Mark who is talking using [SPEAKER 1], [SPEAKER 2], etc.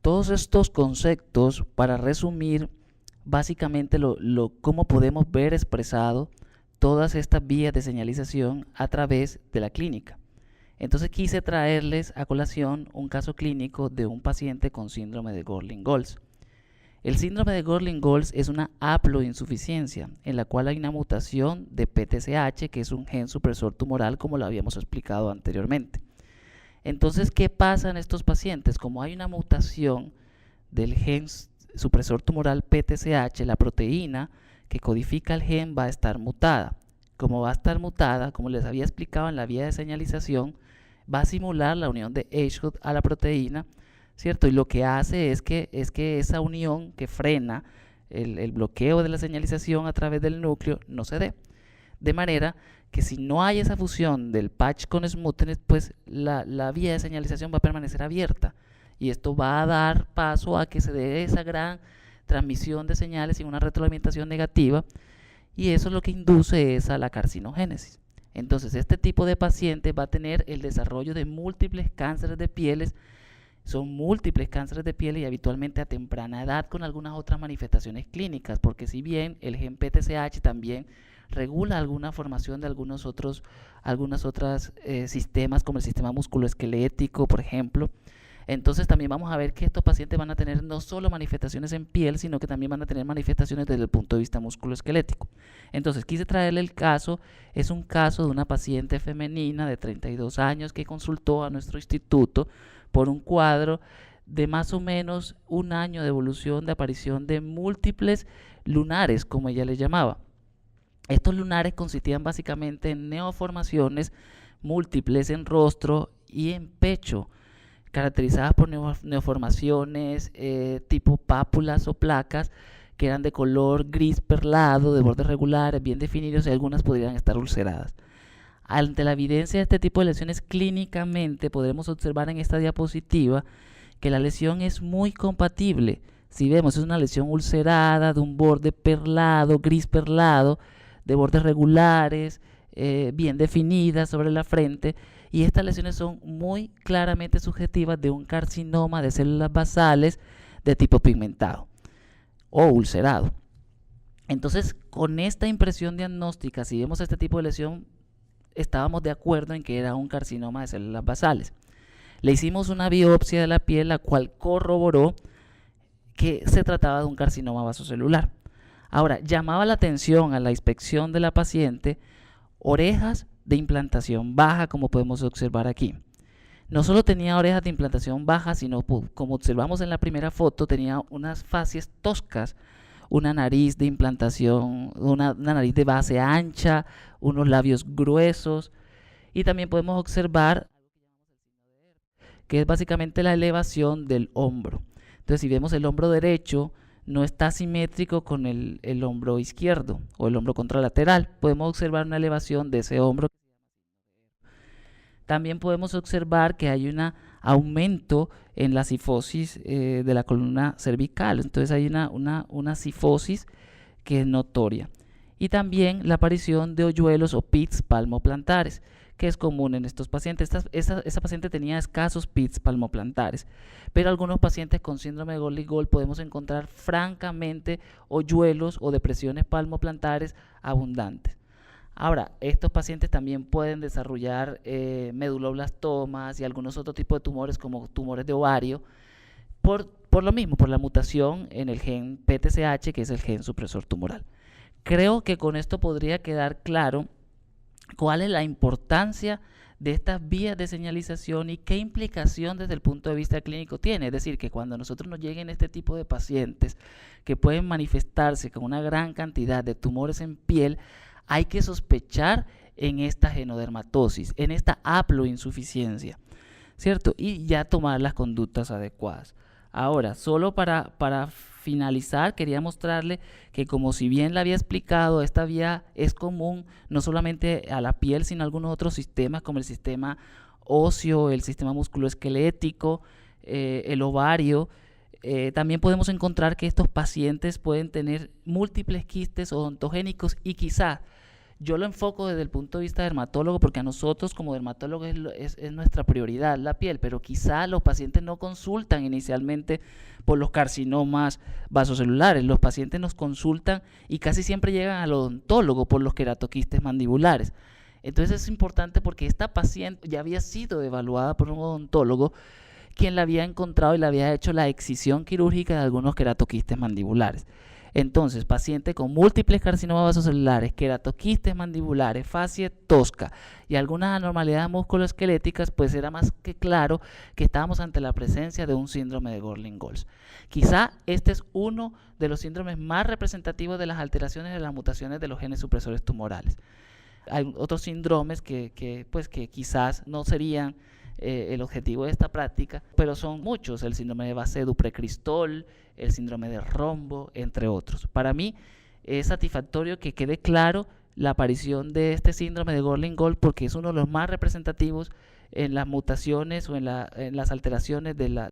[SPEAKER 1] todos estos conceptos, para resumir básicamente cómo podemos ver expresado todas estas vías de señalización a través de la clínica. Entonces quise traerles a colación un caso clínico de un paciente con síndrome de Gorlin-Goltz. El síndrome de Gorlin-Goltz es una haploinsuficiencia en la cual hay una mutación de PTCH, que es un gen supresor tumoral, como lo habíamos explicado anteriormente. Entonces, ¿qué pasa en estos pacientes? Como hay una mutación del gen supresor tumoral PTCH, la proteína que codifica el gen va a estar mutada. Como va a estar mutada, como les había explicado en la vía de señalización, va a simular la unión de HHUD a la proteína, ¿cierto? Y lo que hace es que esa unión que frena el bloqueo de la señalización a través del núcleo no se dé. De manera que si no hay esa fusión del patch con smoothness, pues la vía de señalización va a permanecer abierta. Y esto va a dar paso a que se dé esa gran transmisión de señales y una retroalimentación negativa. Y eso lo que induce es a la carcinogénesis. Entonces, este tipo de paciente va a tener el desarrollo de múltiples cánceres de pieles. Son múltiples cánceres de piel y habitualmente a temprana edad con algunas otras manifestaciones clínicas, porque si bien el gen PTCH también regula alguna formación de algunos otros sistemas, como el sistema musculoesquelético, por ejemplo, entonces también vamos a ver que estos pacientes van a tener no solo manifestaciones en piel, sino que también van a tener manifestaciones desde el punto de vista musculoesquelético. Entonces quise traerle el caso, es un caso de una paciente femenina de 32 años que consultó a nuestro instituto por un cuadro de más o menos un año de evolución de aparición de múltiples lunares, como ella le llamaba. Estos lunares consistían básicamente en neoformaciones múltiples en rostro y en pecho, caracterizadas por neoformaciones tipo pápulas o placas que eran de color gris perlado, de bordes regulares, bien definidos, y algunas podrían estar ulceradas. Ante la evidencia de este tipo de lesiones clínicamente podremos observar en esta diapositiva que la lesión es muy compatible. Si vemos, es una lesión ulcerada de un borde perlado, gris perlado, de bordes regulares, bien definidas sobre la frente, y estas lesiones son muy claramente subjetivas de un carcinoma de células basales de tipo pigmentado o ulcerado. Entonces, con esta impresión diagnóstica, si vemos este tipo de lesión, estábamos de acuerdo en que era un carcinoma de células basales. Le hicimos una biopsia de la piel, la cual corroboró que se trataba de un carcinoma vasocelular. Ahora, llamaba la atención a la inspección de la paciente orejas de implantación baja, como podemos observar aquí. No solo tenía orejas de implantación baja, sino, como observamos en la primera foto, tenía unas facies toscas, una nariz de implantación, una nariz de base ancha, unos labios gruesos, y también podemos observar que es básicamente la elevación del hombro. Entonces, si vemos el hombro derecho, no está simétrico con el hombro izquierdo o el hombro contralateral. Podemos observar una elevación de ese hombro. También podemos observar que hay un aumento en la cifosis de la columna cervical. Entonces hay una cifosis que es notoria. Y también la aparición de hoyuelos o pits palmoplantares, que es común en estos pacientes. Esa paciente tenía escasos pits palmoplantares, pero algunos pacientes con síndrome de Gorlin-Goltz podemos encontrar francamente hoyuelos o depresiones palmoplantares abundantes. Ahora, estos pacientes también pueden desarrollar meduloblastomas y algunos otros tipos de tumores como tumores de ovario por lo mismo, por la mutación en el gen PTCH, que es el gen supresor tumoral. Creo que con esto podría quedar claro cuál es la importancia de estas vías de señalización y qué implicación desde el punto de vista clínico tiene. Es decir, que cuando a nosotros nos lleguen este tipo de pacientes que pueden manifestarse con una gran cantidad de tumores en piel, hay que sospechar en esta genodermatosis, en esta haploinsuficiencia, ¿cierto? Y ya tomar las conductas adecuadas. Ahora, solo para finalizar, quería mostrarle que, como si bien la había explicado, esta vía es común no solamente a la piel, sino a algunos otros sistemas como el sistema óseo, el sistema musculoesquelético, el ovario. También podemos encontrar que estos pacientes pueden tener múltiples quistes odontogénicos y quizá, Yo lo enfoco desde el punto de vista dermatólogo porque a nosotros como dermatólogos es nuestra prioridad la piel, pero quizá los pacientes no consultan inicialmente por los carcinomas vasocelulares. Los pacientes nos consultan y casi siempre llegan al odontólogo por los queratoquistes mandibulares. Entonces es importante porque esta paciente ya había sido evaluada por un odontólogo quien la había encontrado y le había hecho la excisión quirúrgica de algunos queratoquistes mandibulares. Entonces, paciente con múltiples carcinomas vasocelulares, queratoquistes mandibulares, fascia tosca y algunas anormalidades musculoesqueléticas, pues era más que claro que estábamos ante la presencia de un síndrome de Gorlin-Goltz. Quizá este es uno de los síndromes más representativos de las alteraciones de las mutaciones de los genes supresores tumorales. Hay otros síndromes que quizás no serían el objetivo de esta práctica, pero son muchos: el síndrome de Bacedu-Precristol, el síndrome de Rombo, entre otros. Para mí es satisfactorio que quede claro la aparición de este síndrome de Gorlin-Goltz porque es uno de los más representativos en las mutaciones o en las alteraciones de la